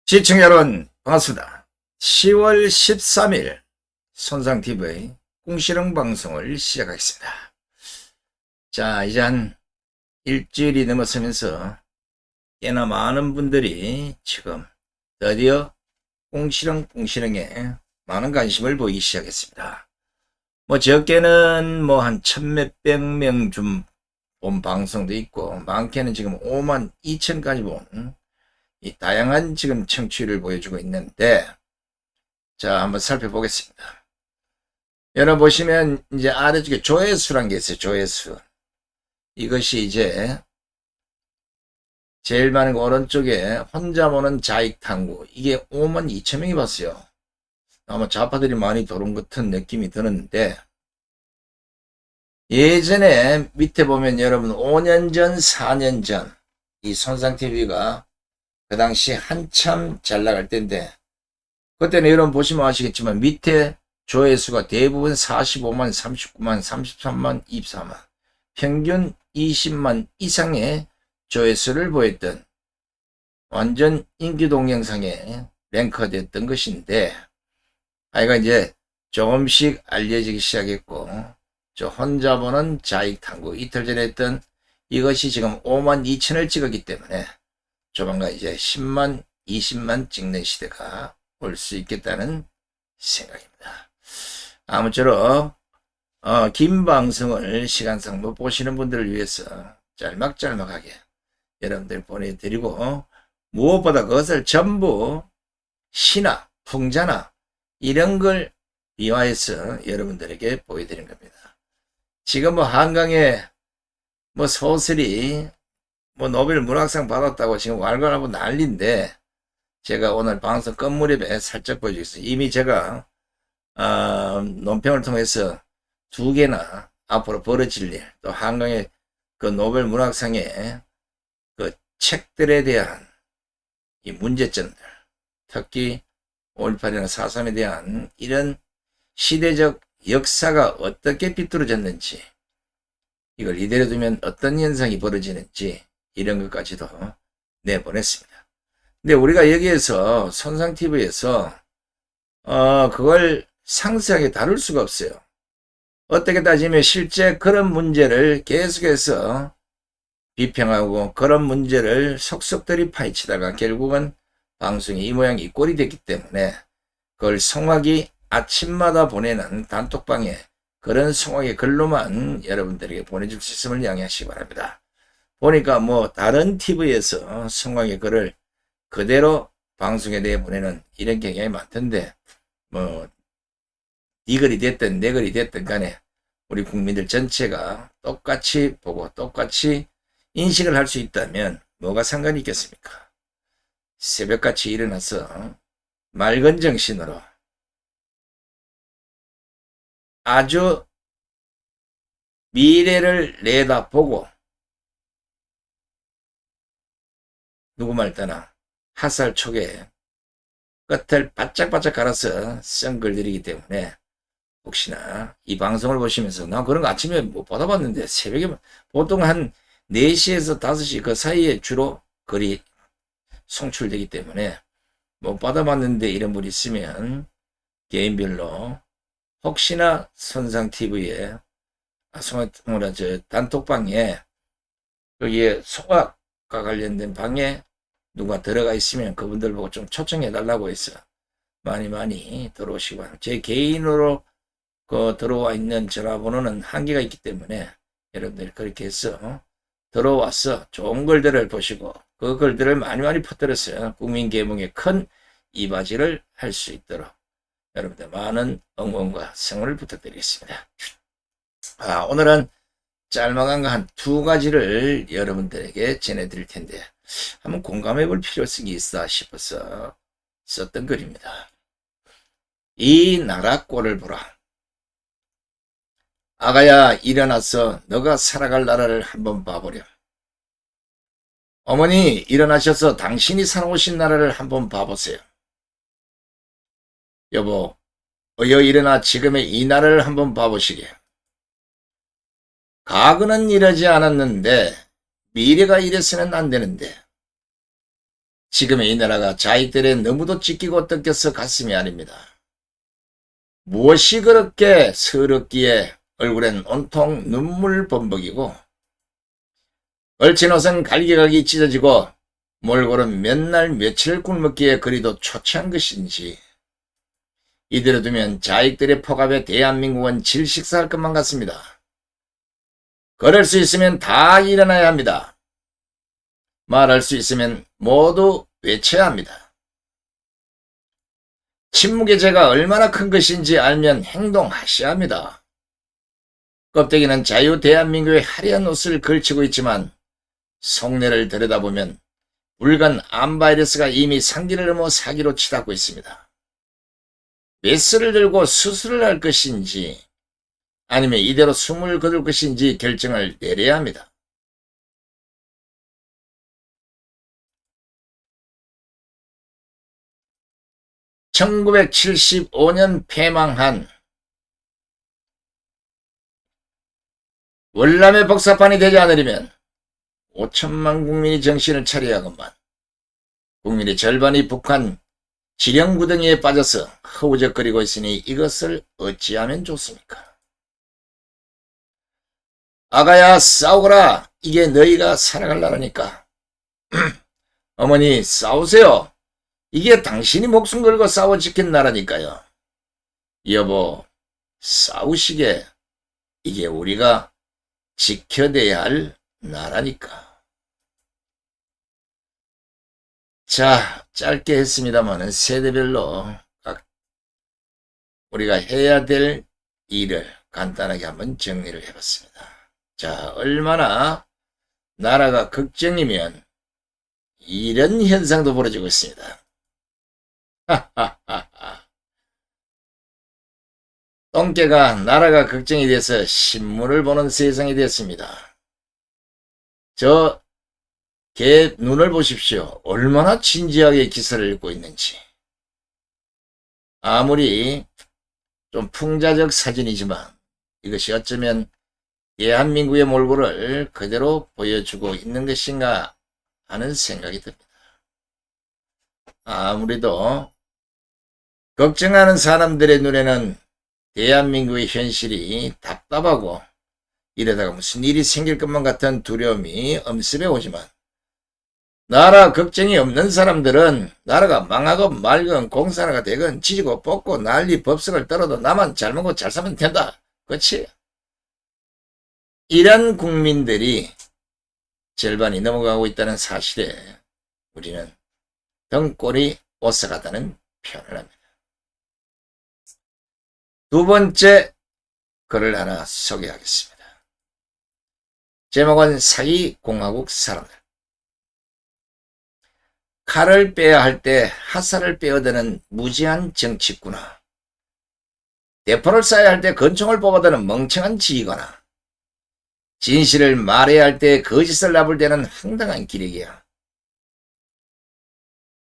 시청자 여러분 반갑습니다. 10월 13일 손상TV의 꿍시렁 방송을 시작하겠습니다. 자, 이제 한 일주일이 넘어서면서 꽤나 많은 분들이 지금 드디어 꿍시렁에 많은 관심을 보이기 시작했습니다. 적게는 한 천몇백 명 좀 본 방송도 있고, 많게는 지금 5만 2천까지 본 이 다양한 지금 청취율을 보여주고 있는데, 자, 한번 살펴보겠습니다. 여러분 보시면 이제 아래쪽에 조회수란 게 있어요. 조회수. 이것이 이제 제일 많은 거 오른쪽에 혼자 보는 자익탐구. 이게 5만 2천 명이 봤어요. 아마 좌파들이 많이 도는 것 같은 느낌이 드는데, 예전에 밑에 보면 여러분 5년 전, 4년 전 이 손상TV가 그 당시 한참 잘 나갈 때인데, 그때는 여러분 보시면 아시겠지만 밑에 조회수가 대부분 45만, 39만, 33만, 24만, 평균 20만 이상의 조회수를 보였던 완전 인기 동영상에 랭크됐던 것인데, 아이가 이제 조금씩 알려지기 시작했고, 저 혼자 보는 자익탐구 이틀 전에 했던 이것이 지금 5만 2천을 찍었기 때문에 조만간 이제 10만, 20만 찍는 시대가 올 수 있겠다는 생각입니다. 아무쪼록 긴 방송을 시간상 못 보시는 분들을 위해서 짤막짤막하게 여러분들 보내드리고, 무엇보다 그것을 전부 시나 풍자나 이런 걸 비화해서 여러분들에게 보여드린 겁니다. 지금 한강에 소설이 노벨 문학상 받았다고 지금 왈가왈부 난리인데, 제가 오늘 방송 끝 무렵에 살짝 보여주겠습니다. 이미 제가 논평을 통해서 2개나 앞으로 벌어질 일, 또 한강의 그 노벨 문학상의 그 책들에 대한 이 문제점들, 특히 5.18이나 4.3에 대한 이런 시대적 역사가 어떻게 비뚤어졌는지, 이걸 이대로 두면 어떤 현상이 벌어지는지 이런 것까지도 내보냈습니다. 근데 우리가 여기에서 손상TV에서 그걸 상세하게 다룰 수가 없어요. 어떻게 따지면 실제 그런 문제를 계속해서 비평하고 그런 문제를 속속들이 파헤치다가 결국은 방송이 이 모양 이 꼴이 됐기 때문에, 그걸 송악이 아침마다 보내는 단톡방에 그런 송악의 글로만 여러분들에게 보내줄 수 있음을 양해하시기 바랍니다. 보니까 다른 TV에서 송악의 글을 그대로 방송에 내보내는 이런 경향이 많던데, 네 글이 됐든 내 글이 됐든 간에 우리 국민들 전체가 똑같이 보고 똑같이 인식을 할 수 있다면 뭐가 상관이 있겠습니까? 새벽같이 일어나서 맑은 정신으로 아주 미래를 내다보고, 누구 말 떠나 핫살 촉에 끝을 바짝바짝 갈아서 쓴 글들이기 때문에, 혹시나 이 방송을 보시면서 나 그런 거 아침에 못 받아봤는데, 새벽에 보통 한 4시에서 5시 그 사이에 주로 글이 송출되기 때문에 못 받아봤는데 이런 분 있으면 개인별로 혹시나 손상TV에 단톡방에 거기에 송악과 관련된 방에 누가 들어가 있으면 그분들 보고 좀 초청해 달라고 해서 많이 들어오시고, 제 개인으로 들어와 있는 전화번호는 한계가 있기 때문에 여러분들이 그렇게 해서 들어와서 좋은 글들을 보시고 그 글들을 많이 퍼뜨려서 국민 계몽에 큰 이바지를 할 수 있도록 여러분들 많은 응원과 성원을 부탁드리겠습니다. 오늘은 짤막한 거 한 2가지를 여러분들에게 전해드릴 텐데, 한번 공감해 볼 필요성이 있어 싶어서 썼던 글입니다. 이 나라 꼴을 보라. 아가야, 일어나서 너가 살아갈 나라를 한번 봐보렴. 어머니, 일어나셔서 당신이 살아오신 나라를 한번 봐보세요. 여보, 어여 일어나 지금의 이 나라를 한번 봐보시게. 과거는 이러지 않았는데 미래가 이래서는 안 되는데, 지금의 이 나라가 자익들의 너무도 찢기고 뜯겨서 가슴이 아닙니다. 무엇이 그렇게 서럽기에 얼굴엔 온통 눈물 범벅이고 얼친 옷은 갈기갈기 찢어지고 몰골은 몇 날 며칠 굶었기에 그리도 초췌한 것인지 이대로 두면 자익들의 폭압에 대한민국은 질식사할 것만 같습니다. 걸을 수 있으면 다 일어나야 합니다. 말할 수 있으면 모두 외쳐야 합니다. 침묵의 죄가 얼마나 큰 것인지 알면 행동하셔야 합니다. 껍데기는 자유 대한민국의 화려한 옷을 걸치고 있지만 속내를 들여다보면 붉은 암바이러스가 이미 상기를 넘어 사기로 치닫고 있습니다. 메스를 들고 수술을 할 것인지 아니면 이대로 숨을 거둘 것인지 결정을 내려야 합니다. (1975년) 폐망한 월남의 복사판이 되지 않으려면 5천만 국민이 정신을 차려야건만 국민의 절반이 북한 지령구덩이에 빠져서 허우적거리고 있으니 이것을 어찌하면 좋습니까? 아가야 싸우거라. 이게 너희가 살아갈 나라니까. 어머니 싸우세요. 이게 당신이 목숨 걸고 싸워 지킨 나라니까요. 여보 싸우시게. 이게 우리가 지켜내야 할 나라니까. 자, 짧게 했습니다만 세대별로 각 우리가 해야 될 일을 간단하게 한번 정리를 해봤습니다. 자, 얼마나 나라가 걱정이면 이런 현상도 벌어지고 있습니다. 똥개가 나라가 걱정이 돼서 신문을 보는 세상이 됐습니다. 저 개 눈을 보십시오. 얼마나 진지하게 기사를 읽고 있는지. 아무리 좀 풍자적 사진이지만 이것이 어쩌면 대한민국의 몰골을 그대로 보여주고 있는 것인가 하는 생각이 듭니다. 아무래도 걱정하는 사람들의 눈에는 대한민국의 현실이 답답하고 이러다가 무슨 일이 생길 것만 같은 두려움이 엄습해 오지만 나라 걱정이 없는 사람들은 나라가 망하건 말건 공산화가 되건 지지고 뽑고 난리 법석을 떨어도 나만 잘 먹고 잘 살면 된다. 그렇지? 이런 국민들이 절반이 넘어가고 있다는 사실에 우리는 등골이 오싹하다는 표현을 합니다. 두 번째 글을 하나 소개하겠습니다. 제목은 사기공화국 사람들. 칼을 빼야 할 때 화살을 빼어드는 무지한 정치구나. 대포를 쏴야 할 때 권총을 뽑아드는 멍청한 지휘거나 진실을 말해야 할 때 거짓을 나불 때는 황당한 기력이야.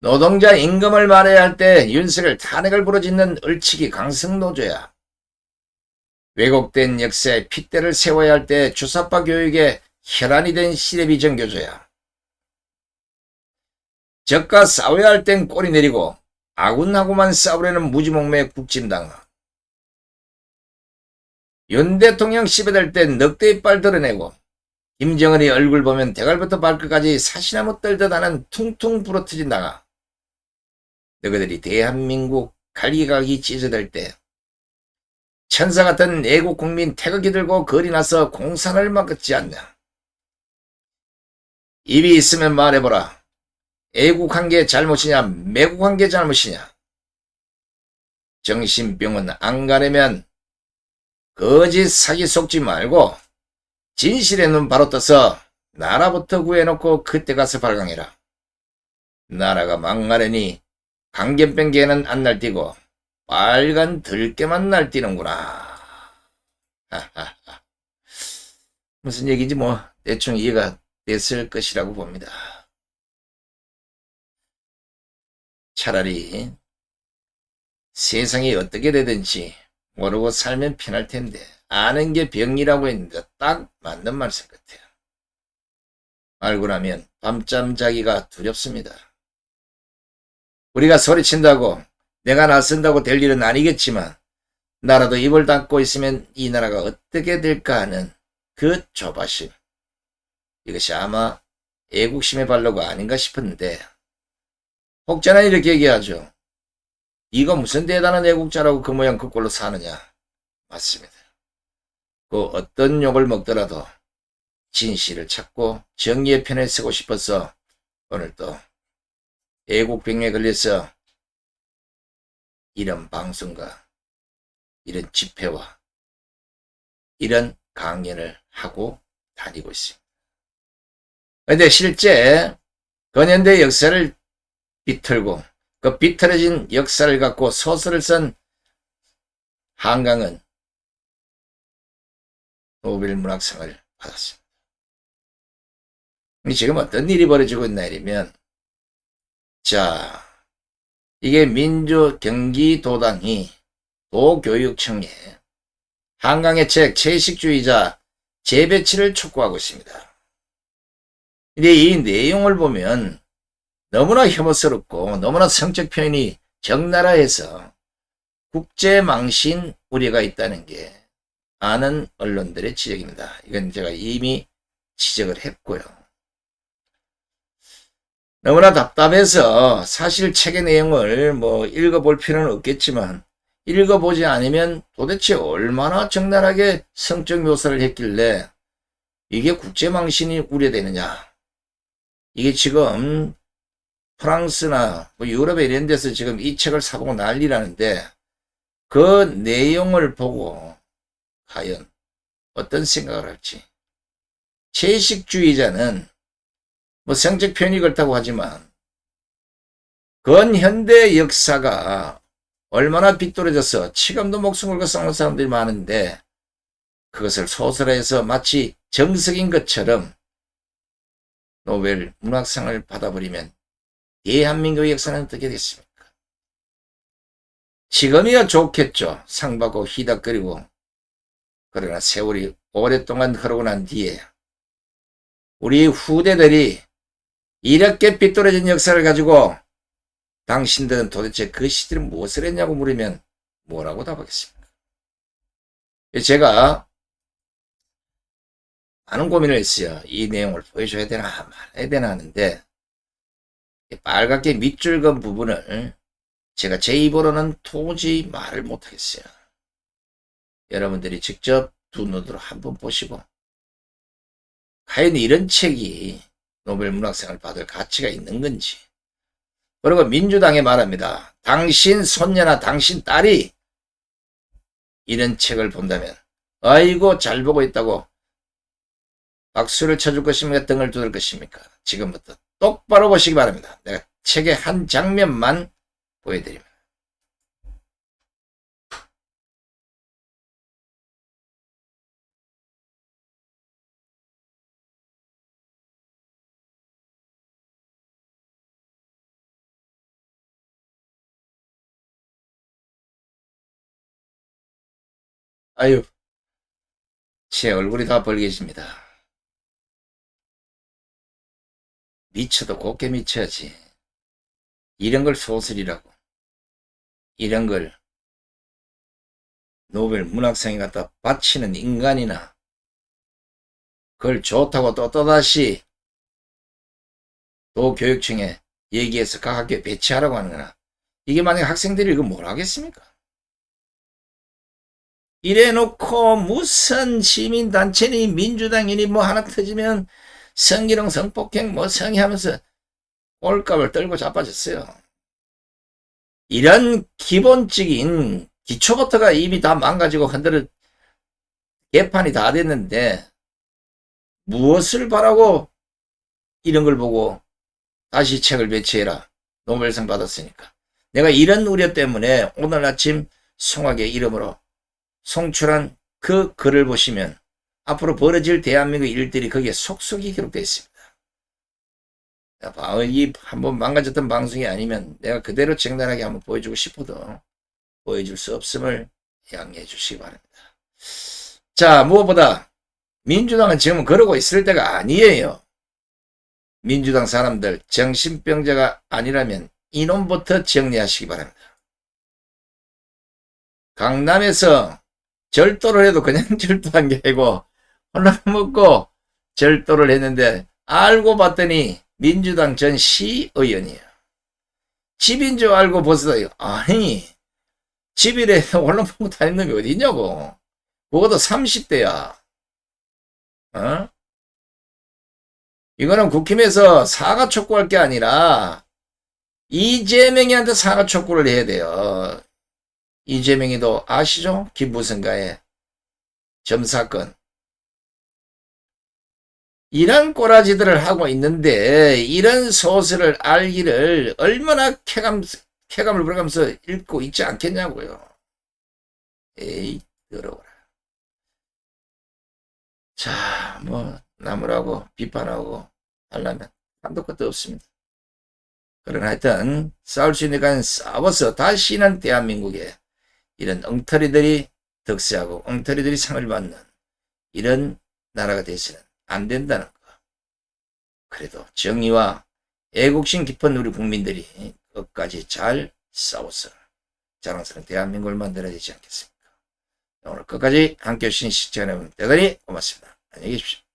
노동자 임금을 말해야 할 때 윤석열 탄핵을 부르짖는 얼치기 강성노조야. 왜곡된 역사에 핏대를 세워야 할 때 주사파 교육에 혈안이 된 시래비 정교조야. 적과 싸워야 할 땐 꼬리 내리고 아군하고만 싸우려는 무지몽매 국진당아. 윤 대통령 씹어댈 땐 늑대 이빨 드러내고 김정은이 얼굴 보면 대갈부터 발끝까지 사시나무 떨듯 하는 퉁퉁 부러뜨진 당아. 너희들이 대한민국 갈기갈기 찢어댈 때 천사 같은 애국 국민 태극기 들고 거리 나서 공산을 막지 않냐. 입이 있으면 말해보라. 애국한 게 잘못이냐 매국한 게 잘못이냐. 정신병은 안 가려면 거짓 사기 속지 말고 진실의 눈 바로 떠서 나라부터 구해놓고 그때 가서 발광해라. 나라가 망하려니 강견병 개는 안 날뛰고 빨간 들깨만 날뛰는구나. 무슨 얘기인지 뭐 대충 이해가 됐을 것이라고 봅니다. 차라리 세상이 어떻게 되든지 모르고 살면 편할 텐데 아는 게 병이라고 했는데 딱 맞는 말씀 같아요. 알고 나면 밤잠 자기가 두렵습니다. 우리가 소리친다고 내가 나선다고 될 일은 아니겠지만 나라도 입을 닫고 있으면 이 나라가 어떻게 될까 하는 그 조바심, 이것이 아마 애국심의 발로가 아닌가 싶은데, 혹자는 이렇게 얘기하죠. 이거 무슨 대단한 애국자라고 그 모양 그 꼴로 사느냐. 맞습니다. 그 어떤 욕을 먹더라도 진실을 찾고 정의의 편에 서고 싶어서 오늘 또 애국병에 걸려서 이런 방송과 이런 집회와 이런 강연을 하고 다니고 있습니다. 그런데 실제 근현대 역사를 비틀고 그 비틀어진 역사를 갖고 소설을 쓴 한강은 노벨 문학상을 받았습니다. 지금 어떤 일이 벌어지고 있나 이러면, 자, 이게 민주경기도당이 도교육청에 한강의 책 채식주의자 재배치를 촉구하고 있습니다. 근데 이 내용을 보면 너무나 혐오스럽고 너무나 성적 표현이 적나라해서 국제망신 우려가 있다는 게 많은 언론들의 지적입니다. 이건 제가 이미 지적을 했고요. 너무나 답답해서 사실 책의 내용을 읽어볼 필요는 없겠지만 읽어보지 않으면 도대체 얼마나 적나라하게 성적 묘사를 했길래 이게 국제망신이 우려되느냐. 이게 지금 프랑스나 유럽에 이런 데서 지금 이 책을 사보고 난리라는데 그 내용을 보고 과연 어떤 생각을 할지. 채식주의자는 성적 표현이 그렇다고 하지만 근현대 역사가 얼마나 빗돌아져서 지금도 목숨 걸고 싸우는 사람들이 많은데 그것을 소설화해서 마치 정석인 것처럼 노벨 문학상을 받아버리면 대한민국의 역사는 어떻게 됐습니까? 지금이야 좋겠죠. 상 받고 희닥거리고. 그러나 세월이 오랫동안 흐르고 난 뒤에 우리 후대들이 이렇게 빗돌아진 역사를 가지고 당신들은 도대체 그 시대에 무엇을 했냐고 물으면 뭐라고 답하겠습니까? 제가 많은 고민을 했어요. 이 내용을 보여줘야 되나 말아야 되나 하는데 빨갛게 밑줄 그은 부분을 제가 제 입으로는 도저히 말을 못하겠어요. 여러분들이 직접 두 눈으로 한번 보시고 과연 이런 책이 노벨 문학상을 받을 가치가 있는 건지. 그리고 민주당에 말합니다. 당신 손녀나 당신 딸이 이런 책을 본다면 아이고 잘 보고 있다고 박수를 쳐줄 것입니까? 등을 두들 것입니까? 지금부터 똑바로 보시기 바랍니다. 내가 책의 한 장면만 보여드립니다. 아유, 제 얼굴이 다 벌개집니다. 미쳐도 곱게 미쳐야지. 이런 걸 소설이라고. 이런 걸 노벨 문학상에 갖다 바치는 인간이나 그걸 좋다고 또다시 도교육청에 얘기해서 각 학교에 배치하라고 하는 거나. 이게 만약에 학생들이 이거 뭘 하겠습니까? 이래놓고 무슨 시민단체니 민주당이니 하나 터지면 성희롱 성폭행 성희하면서 꼴값을 떨고 자빠졌어요. 이런 기본적인 기초부터가 이미 다 망가지고 흔들어 개판이 다 됐는데 무엇을 바라고 이런 걸 보고 다시 책을 배치해라. 노벨상 받았으니까. 내가 이런 우려 때문에 오늘 아침 송악의 이름으로 송출한 그 글을 보시면 앞으로 벌어질 대한민국 일들이 거기에 속속이 기록되어 있습니다. 이 한번 망가졌던 방송이 아니면 내가 그대로 정당하게 한번 보여주고 싶어도 보여줄 수 없음을 양해해 주시기 바랍니다. 자, 무엇보다 민주당은 지금 그러고 있을 때가 아니에요. 민주당 사람들 정신병자가 아니라면 이놈부터 정리하시기 바랍니다. 강남에서 절도를 해도 그냥 절도한 게 아니고 홀라 먹고 절도를 했는데 알고 봤더니 민주당 전 시의원이에요. 집인 줄 알고 벌써 아니 집이래 홀라 먹고 다니는 게 어디 있냐고. 그것도 30대야. 어? 이거는 국힘에서 사과 촉구할 게 아니라 이재명이한테 사과 촉구를 해야 돼요. 이재명이도 아시죠? 김부선가의 점사건. 이런 꼬라지들을 하고 있는데 이런 소설을 알기를 얼마나 쾌감을 부려가면서 읽고 있지 않겠냐고요. 에이 더러워라. 자, 뭐 나무라고 비판하고 하려면 한도 끝도 없습니다. 그러나 하여튼 싸울 수 있는 싸워서 다시는 대한민국에 이런 엉터리들이 득세하고 엉터리들이 상을 받는 이런 나라가 되어서는 안 된다는 거. 그래도 정의와 애국심 깊은 우리 국민들이 끝까지 잘 싸워서 자랑스러운 대한민국을 만들어야 되지 않겠습니까? 오늘 끝까지 함께해 주신 시청자 여러분 대단히 고맙습니다. 안녕히 계십시오.